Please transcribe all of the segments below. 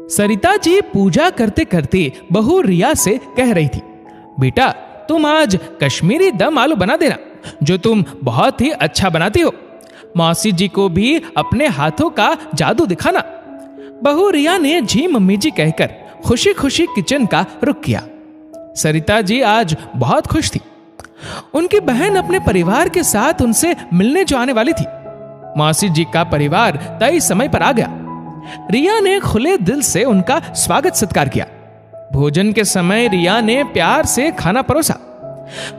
सरिता जी पूजा करते करते बहू रिया से कह रही थी, बेटा तुम आज कश्मीरी दम आलू बना देना, जो तुम बहुत ही अच्छा बनाती हो। मौसी जी को भी अपने हाथों का जादू दिखाना। बहू रिया ने जी मम्मी जी कहकर खुशी खुशी किचन का रुख किया। सरिता जी आज बहुत खुश थी। उनकी बहन अपने परिवार के साथ उनसे मिलने जो आने वाली थी। मौसी जी का परिवार तय समय पर आ गया। रिया ने खुले दिल से उनका स्वागत सत्कार किया। भोजन के समय रिया ने प्यार से खाना परोसा।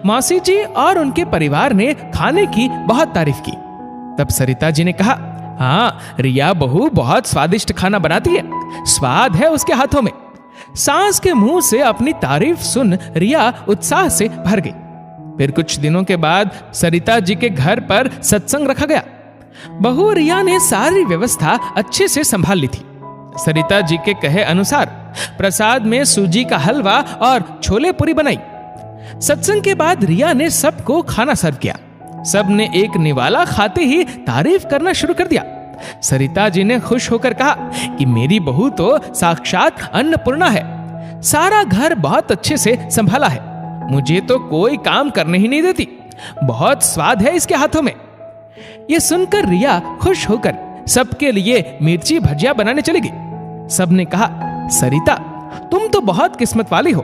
मौसी जी और उनके परिवार ने खाने की बहुत तारीफ की। तब सरिता जी ने कहा, हाँ रिया बहू बहुत स्वादिष्ट खाना बनाती है, स्वाद है उसके हाथों में। सास के मुंह से अपनी तारीफ सुन रिया उत्साह से भर गई। फिर कुछ दिनों के बाद सरिता जी के घर पर सत्संग रखा गया। बहू रिया ने सारी व्यवस्था अच्छे से संभाल ली थी। सरिता जी के कहे अनुसार प्रसाद में सूजी का हलवा और छोले पूरी बनाई। सत्संग के बाद रिया ने सबको खाना सर्व किया। सब ने एक निवाला खाते ही तारीफ करना शुरू कर दिया। सरिता जी ने खुश होकर कहा कि मेरी बहू तो साक्षात अन्नपूर्णा है, सारा घर बहुत अच्छे से संभाला है, मुझे तो कोई काम करने ही नहीं देती, बहुत स्वाद है इसके हाथों में। ये सुनकर रिया खुश होकर सबके लिए मिर्ची भजिया बनाने चली गई। सबने कहा, सरिता तुम तो बहुत किस्मत वाली हो,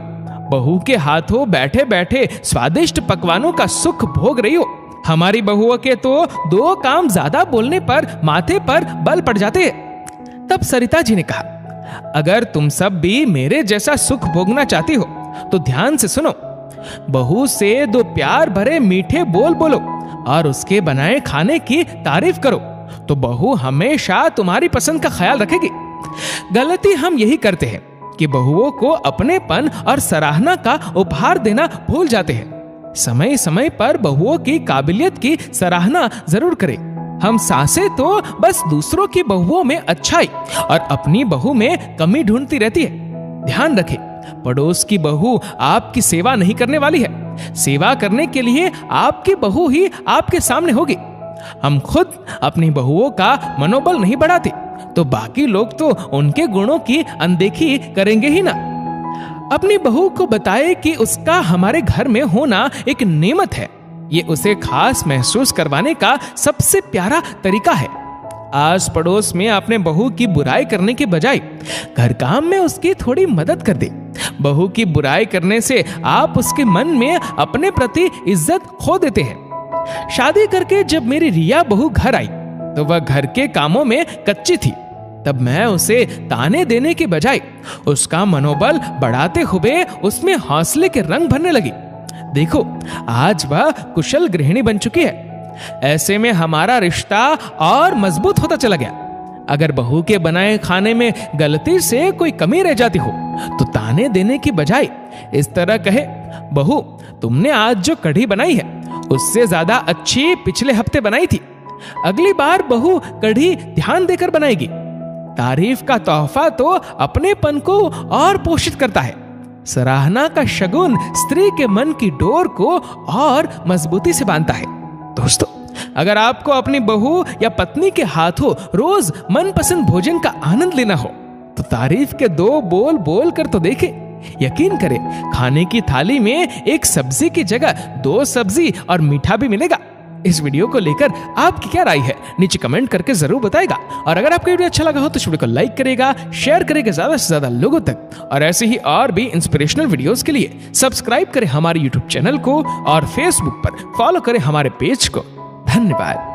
बहू के हाथों बैठे बैठे स्वादिष्ट पकवानों का सुख भोग रही हो। हमारी बहुओं के तो 2 काम ज्यादा बोलने पर माथे पर बल पड़ जाते हैं। तब सरिता जी ने कहा, अगर तुम सब भी मेरे जैसा सुख भोगना चाहती हो तो ध्यान से सुनो। बहू से 2 प्यार भरे मीठे बोल बोलो और उसके बनाए खाने की तारीफ करो, तो बहू हमेशा तुम्हारी पसंद का ख्याल रखेगी। गलती हम यही करते हैं कि बहुओं को अपनेपन और सराहना का उपहार देना भूल जाते हैं। समय समय पर बहुओं की काबिलियत की सराहना जरूर करें। हम सासें तो बस दूसरों की बहुओं में अच्छाई और अपनी बहू में कमी ढूंढती रहती है। ध्यान रखें, पड़ोस की बहू आपकी सेवा नहीं करने वाली है, सेवा करने के लिए आपकी बहू ही आपके सामने होगी। हम खुद अपनी बहुओं का मनोबल नहीं बढ़ाते तो बाकी लोग तो उनके गुणों की अनदेखी करेंगे ही ना। अपनी बहू को बताए कि उसका हमारे घर में होना एक नेमत है, ये उसे खास महसूस करवाने का सबसे प्यारा तरीका है। आस पड़ोस में अपने बहू की बुराई करने के बजाय घर काम में उसकी थोड़ी मदद कर दे। बहू की बुराई करने से आप उसके मन में अपने प्रति इज्जत खो देते हैं। शादी करके जब मेरी रिया बहू घर आई तो वह घर के कामों में कच्ची थी। तब मैं उसे ताने देने के बजाय उसका मनोबल बढ़ाते हुए उसमें हौसले के रंग भरने लगी। देखो आज वह कुशल गृहिणी बन चुकी है। ऐसे में हमारा रिश्ता और मजबूत होता चला गया। अगर बहू के बनाए खाने में गलती से कोई कमी रह जाती हो तो ताने देने की बजाय इस तरह कहे, बहू तुमने आज जो कढ़ी बनाई है उससे ज्यादा अच्छी पिछले हफ्ते बनाई थी, अगली बार बहू कढ़ी ध्यान देकर बनाएगी। तारीफ का तोहफा तो अपनेपन को और पोषित करता है। सराहना का शगुन स्त्री के मन की डोर को और मजबूती से बांधता है। दोस्तों, अगर आपको अपनी बहू या पत्नी के हाथों रोज मनपसंद भोजन का आनंद लेना हो तो तारीफ के 2 बोल बोल कर तो देखें। यकीन करें, खाने की थाली में एक सब्जी की जगह 2 सब्जी और मीठा भी मिलेगा। इस वीडियो को लेकर आपकी क्या राय है नीचे कमेंट करके जरूर बताएगा। और अगर आपको वीडियो अच्छा लगा हो तो इस वीडियो को लाइक करेगा, शेयर करेगा ज्यादा से ज्यादा लोगों तक। और ऐसे ही और भी इंस्पिरेशनल वीडियोस के लिए सब्सक्राइब करें हमारे यूट्यूब चैनल को और फेसबुक पर फॉलो करें हमारे पेज को। धन्यवाद।